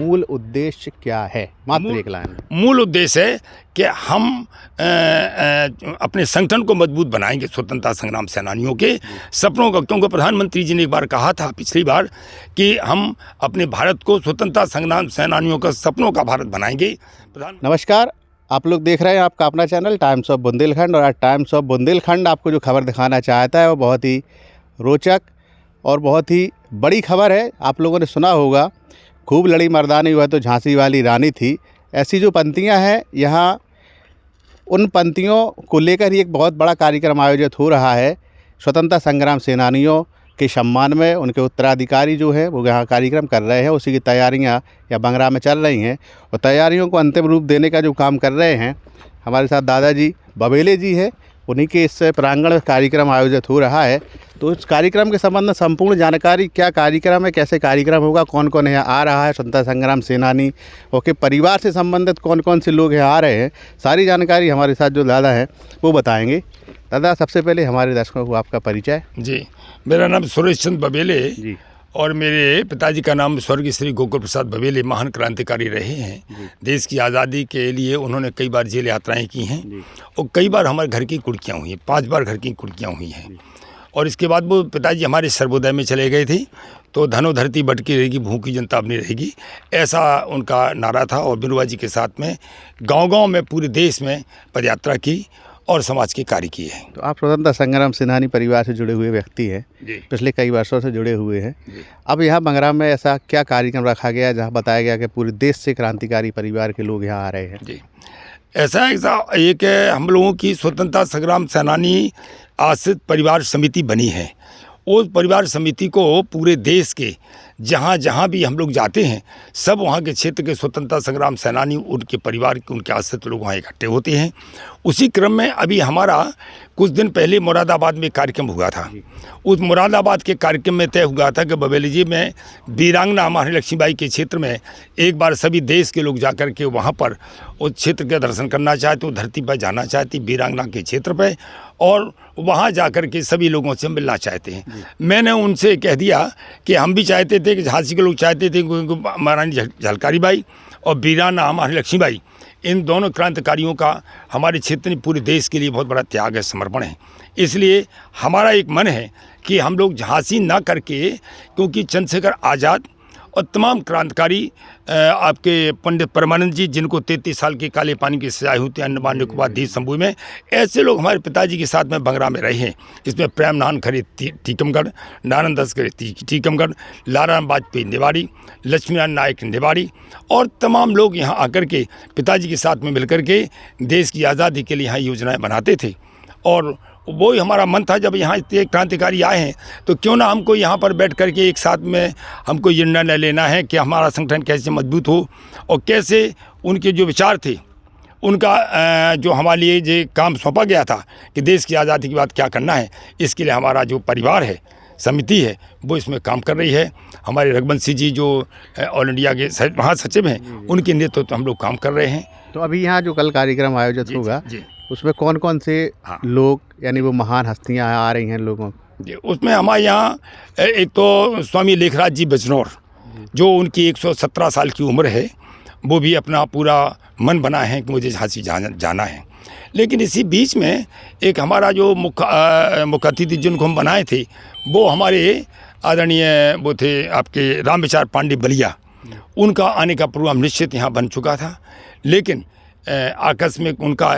मूल उद्देश्य क्या है? मात्र एक लाइन में। मूल उद्देश्य है कि हम अपने संगठन को मजबूत बनाएंगे, स्वतंत्रता संग्राम सेनानियों के सपनों का, क्योंकि प्रधानमंत्री जी ने एक बार कहा था पिछली बार कि हम अपने भारत को स्वतंत्रता संग्राम सेनानियों का सपनों का भारत बनाएंगे। नमस्कार, आप लोग देख रहे हैं आपका अपना चैनल टाइम्स ऑफ बुंदेलखंड, और आज टाइम्स ऑफ बुंदेलखंड आपको जो खबर दिखाना चाहता है वो बहुत ही रोचक और बहुत ही बड़ी खबर है। आप लोगों ने सुना होगा, खूब लड़ी मर्दानी हुआ तो झांसी वाली रानी थी। ऐसी जो पंक्तियां हैं, यहाँ उन पंक्तियों को लेकर ही एक बहुत बड़ा कार्यक्रम आयोजित हो रहा है। स्वतंत्रता संग्राम सेनानियों के सम्मान में उनके उत्तराधिकारी जो हैं वो यहाँ कार्यक्रम कर रहे हैं, उसी की तैयारियाँ या बंगरा में चल रही हैं, और तैयारियों को अंतिम रूप देने का जो काम कर रहे हैं हमारे साथ दादाजी बबेले जी हैं। उन्हीं के इस प्रांगण में कार्यक्रम आयोजित हो रहा है। तो इस कार्यक्रम के संबंध में संपूर्ण जानकारी, क्या कार्यक्रम है, कैसे कार्यक्रम होगा, कौन कौन यहाँ आ रहा है, स्वतंत्रता संग्राम सेनानी और के परिवार से संबंधित कौन कौन से लोग यहाँ आ रहे हैं, सारी जानकारी हमारे साथ जो दादा हैं वो बताएंगे। दादा, सबसे पहले हमारे दर्शकों को आपका परिचय। जी, मेरा नाम सुरेश चंद्र बबेले जी, और मेरे पिताजी का नाम स्वर्गीय श्री गोकुल प्रसाद बबेले महान क्रांतिकारी रहे हैं। देश की आज़ादी के लिए उन्होंने कई बार जेल यात्राएं की हैं और कई बार हमारे घर की कुर्कियाँ हुई हैं, 5 बार घर की कुर्कियाँ हुई हैं। और इसके बाद वो पिताजी हमारे सर्वोदय में चले गए थे, तो धनो धरती भटकी रहेगी, भूखी जनता अपनी रहेगी, ऐसा उनका नारा था। और बिरुआ जी के साथ में गाँव-गाँव में पूरे देश में पदयात्रा की और समाज के कार्य किए हैं। तो आप स्वतंत्रता संग्राम सेनानी परिवार से जुड़े हुए व्यक्ति हैं, पिछले कई वर्षों से जुड़े हुए हैं। अब यहाँ बंगरा में ऐसा क्या कार्यक्रम रखा गया जहाँ बताया गया कि पूरे देश से क्रांतिकारी परिवार के लोग यहाँ आ रहे हैं? जी, ऐसा एक हम लोगों की स्वतंत्रता संग्राम सेनानी आश्रित परिवार समिति बनी है। उस परिवार समिति को पूरे देश के जहाँ जहाँ भी हम लोग जाते हैं, सब वहाँ के क्षेत्र के स्वतंत्रता संग्राम सेनानी, उनके परिवार के, उनके आश्रित लोग वहाँ इकट्ठे होते हैं। उसी क्रम में अभी हमारा कुछ दिन पहले मुरादाबाद में कार्यक्रम हुआ था। उस मुरादाबाद के कार्यक्रम में तय हुआ था कि बबेली जी में वीरांगना महारानी लक्ष्मीबाई के क्षेत्र में एक बार सभी देश के लोग जाकर के वहाँ पर उस क्षेत्र का दर्शन करना चाहते, उस धरती पर जाना चाहते, वीरांगना के क्षेत्र पर, और वहाँ जाकर के सभी लोगों से मिलना चाहते हैं। मैंने उनसे कह दिया कि हम भी चाहते थे कि झांसी के लोग चाहते थे कि महारानी झलकारी बाई और वीरांगना महारानी लक्ष्मीबाई, इन दोनों क्रांतिकारियों का हमारे क्षेत्र में पूरे देश के लिए बहुत बड़ा त्याग है, समर्पण है। इसलिए हमारा एक मन है कि हम लोग झांसी ना करके, क्योंकि चंद्रशेखर आज़ाद और तमाम क्रांतिकारी, आपके पंडित परमानंद जी, जिनको 33 साल के काले पानी की सजाएं होती है अंडमान निकोबार द्वीप समूह में, ऐसे लोग हमारे पिताजी के साथ में बंगरा में रहे हैं। इसमें प्रेम नान खरे टीकमगढ़, नारायण दास खरे टीकमगढ़, लालाराम वाजपेयी निवाड़ी, लक्ष्मीनारायण नायक निवाड़ी, और तमाम लोग यहाँ आकर के पिताजी के साथ में मिलकर के देश की आज़ादी के लिए यहाँ योजनाएँ बनाते थे। और वो ही हमारा मन था, जब यहाँ इतने क्रांतिकारी आए हैं तो क्यों ना हमको यहाँ पर बैठ करके एक साथ में हमको ये निर्णय लेना है कि हमारा संगठन कैसे मजबूत हो और कैसे उनके जो विचार थे, उनका जो हमारे लिए जो काम सौंपा गया था कि देश की आज़ादी के बाद क्या करना है, इसके लिए हमारा जो परिवार है, समिति है, वो इसमें काम कर रही है। हमारे रघुवंशी जी जो ऑल इंडिया के महासचिव हैं, उनके नेतृत्व तो हम लोग काम कर रहे हैं। तो अभी यहाँ जो कल कार्यक्रम आयोजित होगा, उसमें कौन कौन से लोग, यानी वो महान हस्तियाँ आ रही हैं लोगों? जी, उसमें हमारे यहाँ एक तो स्वामी लेखराज जी बिजनौर, जो उनकी 117 साल की उम्र है, वो भी अपना पूरा मन बना है कि मुझे झांसी जाना है। लेकिन इसी बीच में एक हमारा जो मुख्य अतिथि जिनको हम बनाए थे, वो हमारे आदरणीय वो थे आपके राम विचार पांडे बलिया। उनका आने का प्रोग्राम निश्चित यहाँ बन चुका था, लेकिन आकस्मिक उनका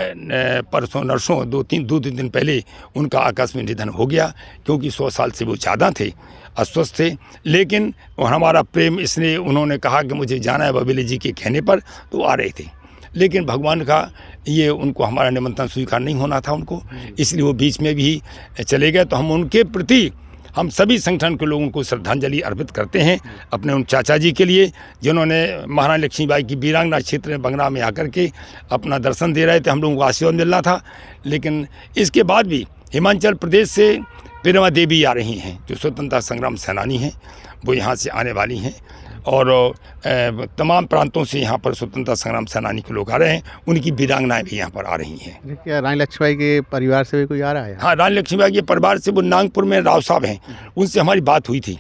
परसों नरसों 2-3 दिन पहले उनका आकस्मिक निधन हो गया, क्योंकि 100 साल से वो ज़्यादा थे, अस्वस्थ थे। लेकिन हमारा प्रेम, इसलिए उन्होंने कहा कि मुझे जाना है बबेले जी के कहने पर, तो आ रहे थे। लेकिन भगवान का ये, उनको हमारा निमंत्रण स्वीकार नहीं होना था उनको, इसलिए वो बीच में भी चले गए। तो हम उनके प्रति, हम सभी संगठन के लोगों को श्रद्धांजलि अर्पित करते हैं अपने उन चाचा जी के लिए, जिन्होंने महारानी लक्ष्मीबाई की वीरांगना क्षेत्र में बंगरा में आकर के अपना दर्शन दे रहे थे, हम लोगों को आशीर्वाद मिलना था। लेकिन इसके बाद भी हिमाचल प्रदेश से प्रेमा देवी आ रही हैं, जो स्वतंत्रता संग्राम सेनानी हैं, वो यहाँ से आने वाली हैं। और तमाम प्रांतों से यहाँ पर स्वतंत्रता संग्राम सेनानी के लोग आ रहे हैं, उनकी वीरांगनाएं भी यहाँ पर आ रही हैं। क्या रानी लक्ष्मीबाई के परिवार से भी कोई आ रहा है? हाँ, रानी लक्ष्मीबाई के परिवार से वो नागपुर में राव साहब हैं, उनसे हमारी बात हुई थी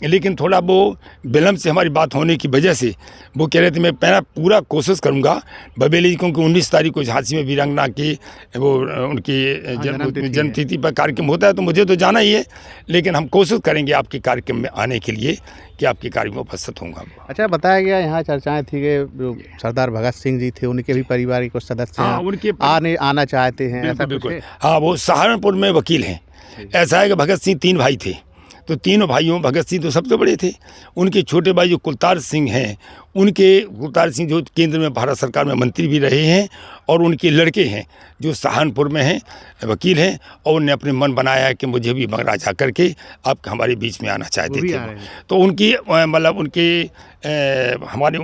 लेकिन थोड़ा वो विलम्ब से हमारी बात होने की वजह से वो कह रहे थे मैं पहला पूरा कोशिश करूंगा बबेली जी, क्योंकि 19 तारीख को झांसी में वीरांगना की वो उनकी जन्मतिथि पर कार्यक्रम होता है, तो मुझे तो जाना ही है, लेकिन हम कोशिश करेंगे आपके कार्यक्रम में आने के लिए कि आपके कार्यक्रम में उपस्थित होऊंगा। अच्छा, बताया गया यहाँ चर्चाएं थी कि जो सरदार भगत सिंह जी थे उनके भी परिवार के कुछ सदस्य हाँ, उनके आना चाहते हैं, ऐसा कुछ है? हाँ, वो सहारनपुर में वकील हैं। ऐसा है कि भगत सिंह 3 भाई थे, तो तीनों भाइयों भगत सिंह तो सबसे बड़े थे, उनके छोटे भाई जो कुलतार सिंह हैं, कुलतार सिंह जो केंद्र में भारत सरकार में मंत्री भी रहे हैं, और उनके लड़के हैं जो सहारनपुर में हैं, वकील हैं, और उन्होंने अपने मन बनाया है कि मुझे भी बंगला जा करके आप हमारे बीच में आना चाहते थे। तो उनकी मतलब उनके हमारी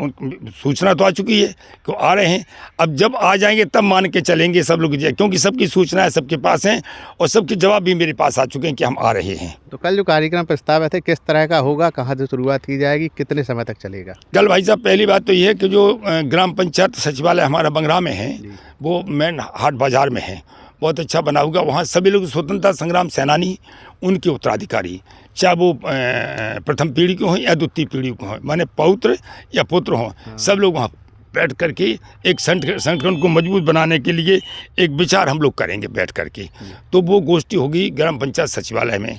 सूचना तो आ चुकी है कि आ रहे हैं। अब जब आ जाएंगे तब मान के चलेंगे सब लोग, क्योंकि सबकी सूचनाएं सबके पास हैं और सबके जवाब भी मेरे पास आ चुके हैं कि हम आ रहे हैं। तो कल जो कार्यक्रम प्रस्ताव थे किस तरह का होगा, कहाँ से शुरुआत की जाएगी, कितने समय तक चलेगा? कल भाई साहब पहली बात तो ये है कि जो ग्राम पंचायत सचिवालय हमारा बंगरा में है, वो मेन हाट बाजार में है, बहुत अच्छा बना होगा। वहाँ सभी लोग स्वतंत्रता संग्राम सेनानी, उनके उत्तराधिकारी, चाहे वो प्रथम पीढ़ी के हों या द्वितीय पीढ़ी के हों, माने पौत्र या पुत्र हों, सब लोग वहाँ बैठ करके एक संगठन को मजबूत बनाने के लिए एक विचार हम लोग करेंगे बैठ करके। तो वो गोष्ठी होगी ग्राम पंचायत सचिवालय में।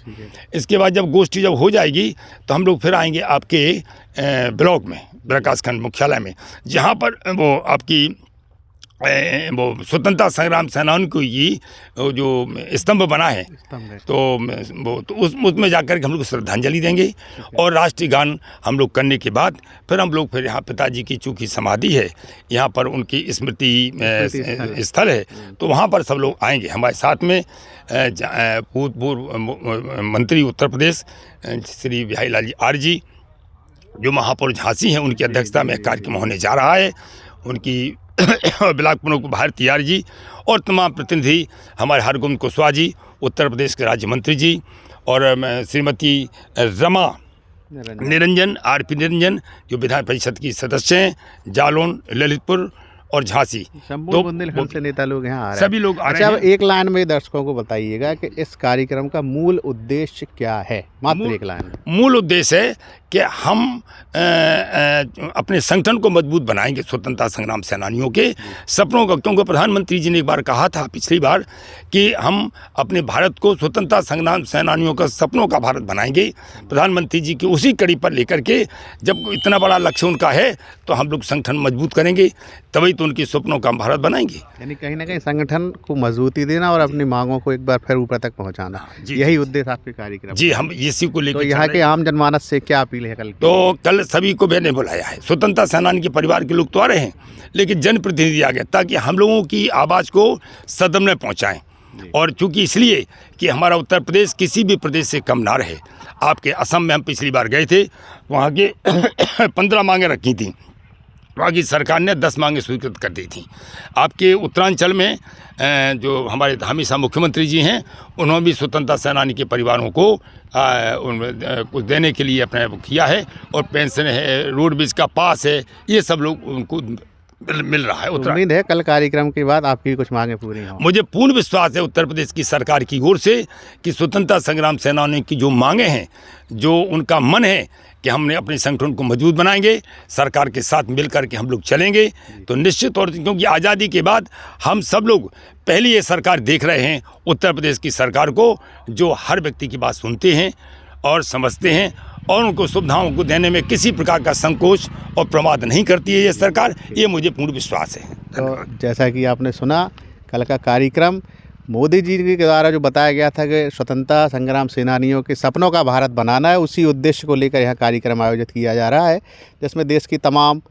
इसके बाद जब गोष्ठी जब हो जाएगी तो हम लोग फिर आएंगे आपके ब्लॉक में, विकास खंड मुख्यालय में, जहाँ पर वो आपकी वो स्वतंत्रता संग्राम सेनानी को ये जो स्तंभ बना है, तो वो तो उसमें जाकर के हम लोग श्रद्धांजलि देंगे। और राष्ट्रीय गान हम लोग करने के बाद फिर हम लोग फिर यहाँ पिताजी की चूँकि समाधि है, यहाँ पर उनकी स्मृति स्थल है, तो वहाँ पर सब लोग आएंगे हमारे साथ में। पूर्व मंत्री उत्तर प्रदेश श्री बिहारी लाल जी आर्य जी, जो महापौर झांसी हैं, उनकी अध्यक्षता में कार्यक्रम होने जा रहा है। उनकी ब्लॉक प्रमुख भारती आर्य जी और तमाम प्रतिनिधि, हमारे हरगोविंद कुशवाहा जी उत्तर प्रदेश के राज्य मंत्री जी, और श्रीमती रमा निरंजन आरपी निरंजन जो विधान परिषद की सदस्य हैं, जालौन, ललितपुर और झांसी, तो बुंदेलखंड से नेता लोग यहाँ आ रहे हैं, सभी लोग आ रहे हैं। अच्छा, एक लाइन में दर्शकों को बताइएगा कि इस कार्यक्रम का मूल उद्देश्य क्या है, मात्र एक लाइन में। मूल उद्देश्य है कि हम अपने संगठन को मजबूत बनाएंगे, स्वतंत्रता संग्राम सेनानियों के सपनों का, क्योंकि प्रधानमंत्री जी ने एक बार कहा था पिछली बार कि हम अपने भारत को स्वतंत्रता संग्राम सेनानियों का सपनों का भारत बनाएंगे। प्रधानमंत्री जी की उसी कड़ी पर लेकर के जब इतना बड़ा लक्ष्य उनका है तो हम लोग संगठन मजबूत करेंगे, तभी तो उनके सपनों का भारत बनाएंगे। यानी कहीं ना कहीं संगठन को मजबूती देना और अपनी मांगों को एक बार फिर ऊपर तक पहुँचाना, यही उद्देश्य आपके कार्यक्रम। जी, हम इसी को लेकर। तो यहाँ के आम जनमानस से क्या अपील है? कल सभी को मैंने बुलाया है, स्वतंत्रता सेनानी के परिवार के लोग तो आ रहे हैं, लेकिन जनप्रतिनिधि आ गए, ताकि हम लोगों की आवाज़ को सदन में पहुँचाएँ। और चूंकि इसलिए कि हमारा उत्तर प्रदेश किसी भी प्रदेश से कम ना रहे। आपके असम में हम पिछली बार गए थे, वहाँ के 15 मांगें रखी थी, वहाँ की सरकार ने 10 मांगें स्वीकृत कर दी थी। आपके उत्तरांचल में जो हमारे हमेशा मुख्यमंत्री जी हैं, उन्होंने भी स्वतंत्रता सेनानी के परिवारों को कुछ देने के लिए अपने किया है, और पेंशन है, रोड ब्रिज का पास है, ये सब लोग उनको मिल रहा है। उम्मीद है कल कार्यक्रम के बाद आपकी कुछ मांगें पूरी हों। मुझे पूर्ण विश्वास है उत्तर प्रदेश की सरकार की ओर से कि स्वतंत्रता संग्राम सेनानियों की जो मांगें हैं, जो उनका मन है कि हमने अपने संगठन को मजबूत बनाएंगे, सरकार के साथ मिलकर के हम लोग चलेंगे, तो निश्चित तौर से, क्योंकि आज़ादी के बाद हम सब लोग पहली ये सरकार देख रहे हैं, उत्तर प्रदेश की सरकार को, जो हर व्यक्ति की बात सुनते हैं और समझते हैं, और उनको सुविधाओं को देने में किसी प्रकार का संकोच और प्रमाद नहीं करती है ये सरकार, ये मुझे पूर्ण विश्वास है। तो जैसा कि आपने सुना, कल का कार्यक्रम मोदी जी के द्वारा जो बताया गया था कि स्वतंत्रता संग्राम सेनानियों के सपनों का भारत बनाना है, उसी उद्देश्य को लेकर यहाँ कार्यक्रम आयोजित किया जा रहा है, जिसमें देश की तमाम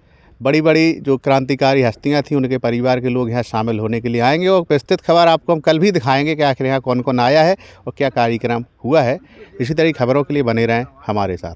बड़ी बड़ी जो क्रांतिकारी हस्तियाँ थीं, उनके परिवार के लोग यहाँ शामिल होने के लिए आएंगे। और विस्तृत खबर आपको हम कल भी दिखाएंगे कि आखिर यहाँ कौन कौन आया है और क्या कार्यक्रम हुआ है। इसी तरह की खबरों के लिए बने रहें हमारे साथ।